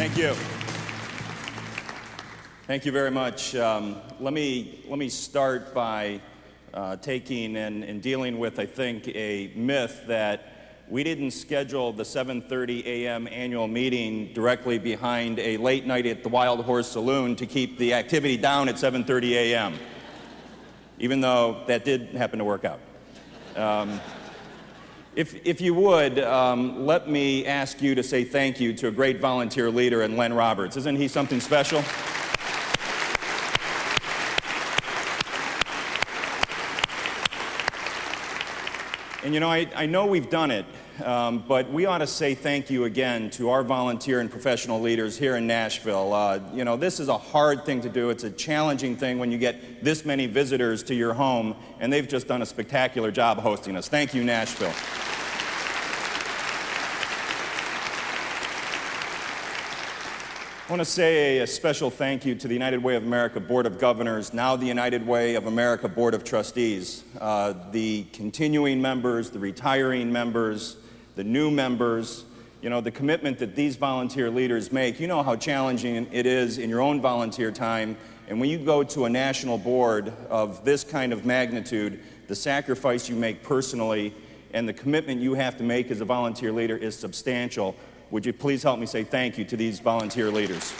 Thank you. Thank you very much. Let me start by taking and dealing with, I think, a myth that we didn't schedule the 7:30 a.m. annual meeting directly behind a late night at the Wild Horse Saloon to keep the activity down at 7:30 a.m., even though that did happen to work out. If you would, let me ask you to say thank you to a great volunteer leader in Len Roberts. Isn't he something special? And you know, I know we've done it, but we ought to say thank you again to our volunteer and professional leaders here in Nashville. You know, this is a hard thing to do. It's a challenging thing when you get this many visitors to your home, and they've just done a spectacular job hosting us. Thank you, Nashville. I want to say a special thank you to the United Way of America Board of Governors, now the United Way of America Board of Trustees, the continuing members, the retiring members, the new members. You know, the commitment that these volunteer leaders make, you know how challenging it is in your own volunteer time, and when you go to a national board of this kind of magnitude, the sacrifice you make personally and the commitment you have to make as a volunteer leader is substantial. Would you please help me say thank you to these volunteer leaders?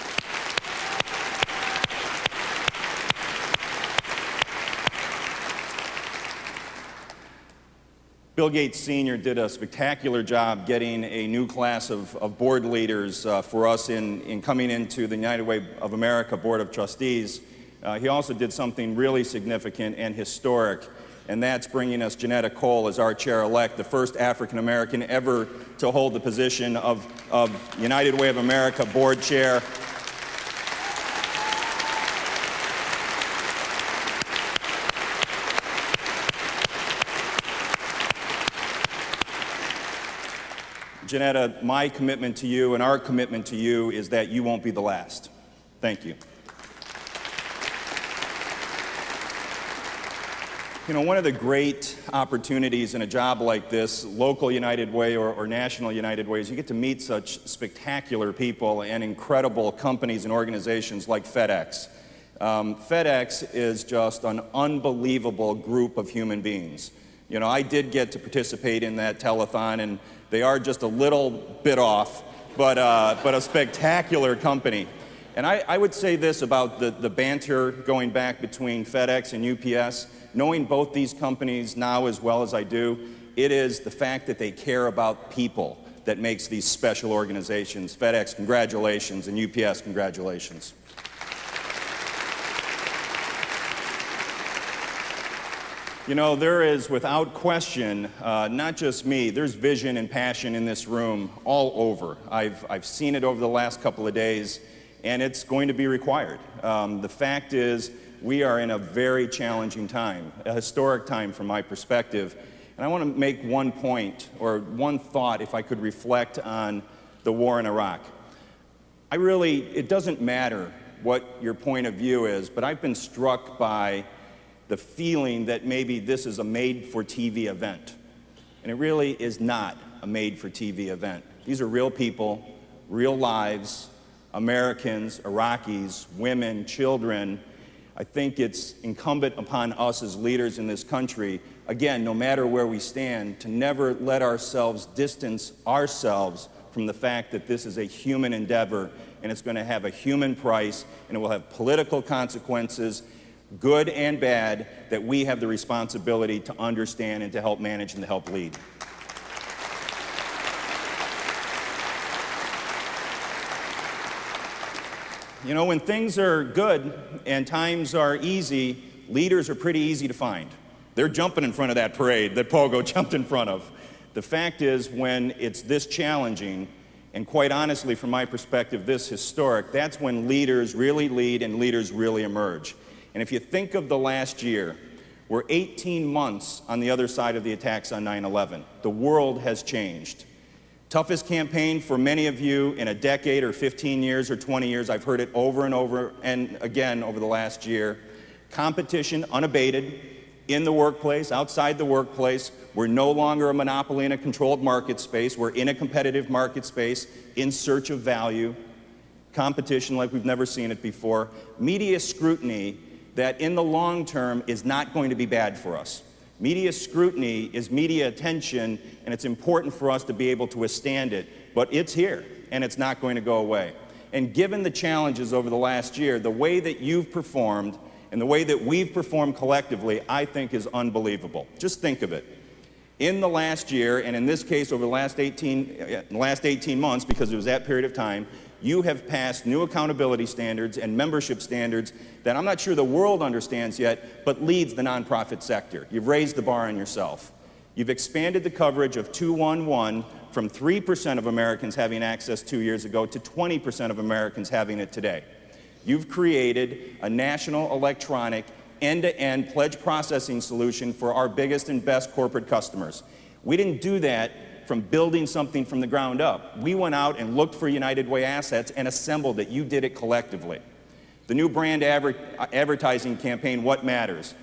Bill Gates Sr. did a spectacular job getting a new class of board leaders for us in coming into the United Way of America Board of Trustees. He also did something really significant and historic, and that's bringing us Janetta Cole as our chair-elect, the first African-American ever to hold the position of United Way of America board chair. Janetta, my commitment to you and our commitment to you is that you won't be the last. Thank you. You know, one of the great opportunities in a job like this, local United Way or national United Way, is you get to meet such spectacular people and incredible companies and organizations like FedEx. FedEx is just an unbelievable group of human beings. You know, I did get to participate in that telethon, and they are just a little bit off, but a spectacular company. And I would say this about the banter going back between FedEx and UPS. Knowing both these companies now as well as I do, it is the fact that they care about people that makes these special organizations. FedEx, congratulations, and UPS, congratulations. You know, there is, without question, not just me, there's vision and passion in this room all over. I've seen it over the last couple of days, and it's going to be required. The fact is, we are in a very challenging time, a historic time from my perspective. And I want to make one point, or one thought, if I could reflect on the war in Iraq. It doesn't matter what your point of view is, but I've been struck by the feeling that maybe this is a made-for-TV event. And it really is not a made-for-TV event. These are real people, real lives, Americans, Iraqis, women, children. I think it's incumbent upon us as leaders in this country, again, no matter where we stand, to never let ourselves distance ourselves from the fact that this is a human endeavor, and it's going to have a human price, and it will have political consequences, good and bad, that we have the responsibility to understand and to help manage and to help lead. You know, when things are good and times are easy, leaders are pretty easy to find. They're jumping in front of that parade that Pogo jumped in front of. The fact is, when it's this challenging, and quite honestly, from my perspective, this historic, that's when leaders really lead and leaders really emerge. And if you think of the last year, we're 18 months on the other side of the attacks on 9/11. The world has changed. Toughest campaign for many of you in a decade or 15 years or 20 years. I've heard it over and over and again over the last year. Competition unabated in the workplace, outside the workplace. We're no longer a monopoly in a controlled market space. We're in a competitive market space in search of value. competition like we've never seen it before, media scrutiny that in the long term is not going to be bad for us. Media scrutiny is media attention, and it's important for us to be able to withstand it, but it's here, and it's not going to go away. And given the challenges over the last year, the way that you've performed and the way that we've performed collectively, I think is unbelievable. Just think of it. In the last year, and in this case over the last 18 months, because it was that period of time, you have passed new accountability standards and membership standards that I'm not sure the world understands yet, but leads the nonprofit sector. You've raised the bar on yourself. You've expanded the coverage of 211 from 3% of Americans having access 2 years ago to 20% of Americans having it today. You've created a national electronic end-to-end pledge processing solution for our biggest and best corporate customers. We didn't do that from building something from the ground up. We went out and looked for United Way assets and assembled it. You did it collectively. The new brand advertising campaign, What Matters?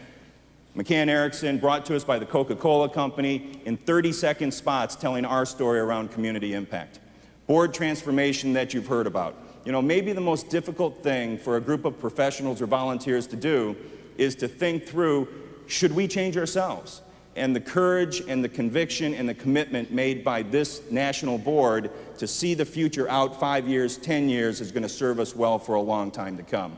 McCann Erickson, brought to us by the Coca-Cola Company, in 30-second spots telling our story around community impact. Board transformation that you've heard about. You know, maybe the most difficult thing for a group of professionals or volunteers to do is to think through, should we change ourselves? And the courage and the conviction and the commitment made by this national board to see the future out 5 years, 10 years is going to serve us well for a long time to come.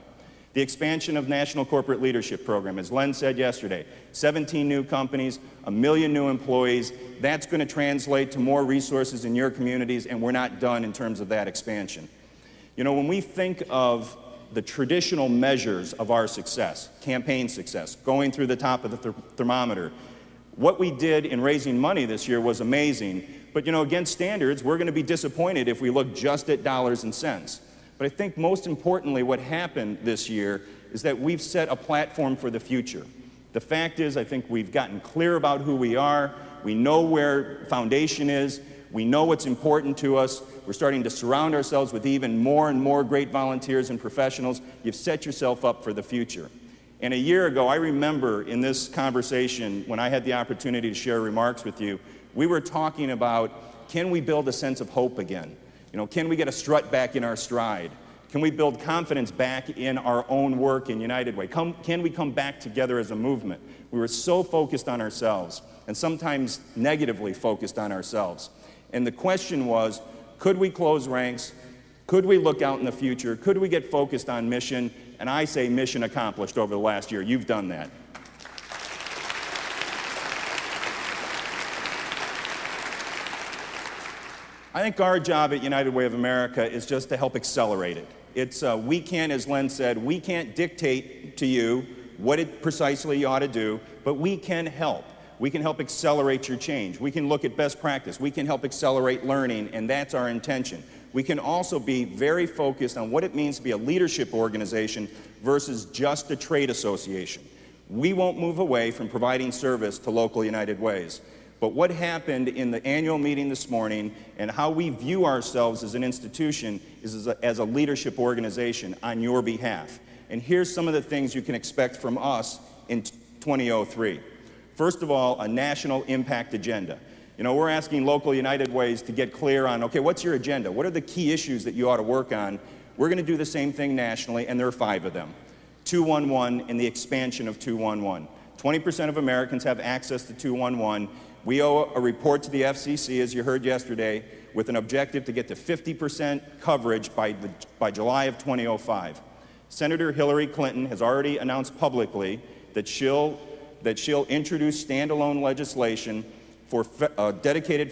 The expansion of National Corporate Leadership Program, as Len said yesterday, 17 new companies, 1 million new employees. That's going to translate to more resources in your communities, and we're not done in terms of that expansion. You know, when we think of the traditional measures of our success, campaign success, going through the top of the thermometer, what we did in raising money this year was amazing. But, you know, against standards, we're going to be disappointed if we look just at dollars and cents. But I think most importantly, what happened this year is that we've set a platform for the future. The fact is, I think we've gotten clear about who we are. We know where foundation is. We know what's important to us. We're starting to surround ourselves with even more and more great volunteers and professionals. You've set yourself up for the future. And a year ago, I remember in this conversation, when I had the opportunity to share remarks with you, we were talking about, can we build a sense of hope again? You know, can we get a strut back in our stride? Can we build confidence back in our own work in United Way? Can we come back together as a movement? We were so focused on ourselves, and sometimes negatively focused on ourselves. And the question was, could we close ranks? Could we look out in the future? Could we get focused on mission? And I say mission accomplished over the last year. You've done that. I think our job at United Way of America is just to help accelerate it. We can't, as Len said, we can't dictate to you what it precisely you ought to do, but we can help. We can help accelerate your change. We can look at best practice. We can help accelerate learning, and that's our intention. We can also be very focused on what it means to be a leadership organization versus just a trade association. We won't move away from providing service to local United Ways. But what happened in the annual meeting this morning and how we view ourselves as an institution is as a leadership organization on your behalf. And here's some of the things you can expect from us in 2003. First of all, a national impact agenda. You know, we're asking local United Ways to get clear on, okay, what's your agenda? What are the key issues that you ought to work on? We're going to do the same thing nationally, and there are 5 of them. 211 and the expansion of 211. 20% of Americans have access to 211. We owe a report to the FCC, as you heard yesterday, with an objective to get to 50% coverage by July of 2005. Senator Hillary Clinton has already announced publicly that she'll introduce standalone legislation for a dedicated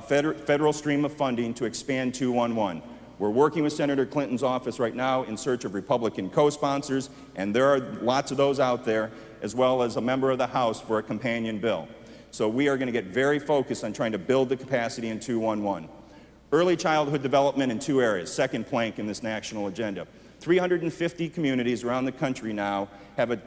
federal stream of funding to expand 211. We're working with Senator Clinton's office right now in search of Republican co-sponsors, and there are lots of those out there, as well as a member of the House for a companion bill. So we are going to get very focused on trying to build the capacity in 211. Early childhood development in 2 areas, second plank in this national agenda. 350 communities around the country now have a